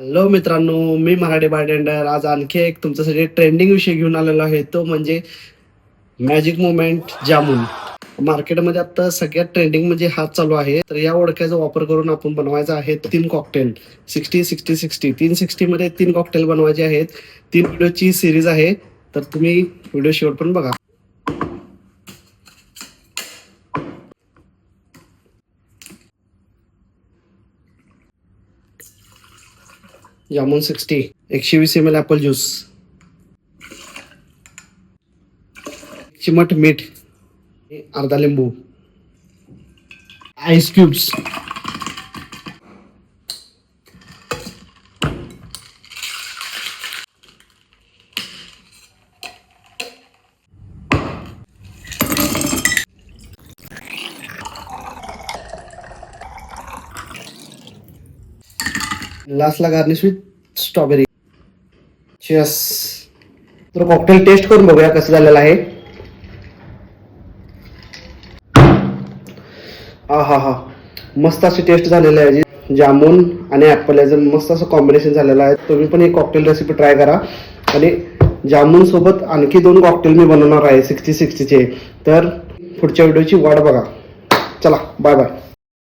Hello मित्रांनो, मी Marathi bartender. आज आणखी एक तुमच्यासाठी ट्रेंडिंग विषय घेऊन आलेलो आहे, तो म्हणजे मॅजिक मोमेंट जामून. मार्केटमध्ये आता सगळ्यात ट्रेंडिंग म्हणजे हाच चालू आहे. तर या ओळख्याचा वापर करून आपण बनवायचा आहे 3 कॉकटेल 60-60-60. 360 मध्ये 3 कॉकटेल बनवायचे आहेत. 3 व्हिडिओची सिरीज आहे, तर तुम्ही व्हिडिओ शेवटपर्यंत बघा. जामून 60, 120 ml ॲपल ज्यूस, चिमट मीठ, अर्धा लिंबू, आईस क्यूब्स, लास्टला गार्निश विथ स्ट्रॉबेरी. चीयर्स. तर कॉकटेल टेस्ट करून बघूया कसं झालेलं आहे. हा हा, मस्त अशी टेस्ट झालेली आहे. जामून आणि ॲपल याचं मस्त असं कॉम्बिनेशन झालेलं आहे. तुम्ही पण एक कॉकटेल रेसिपी ट्राय करा. आणि जामून सोबत आणखी 2 कॉकटेल मी बनवणार आहे 60-60चे. तर पुढच्या व्हिडिओची वाट बघा. चला, बाय बाय.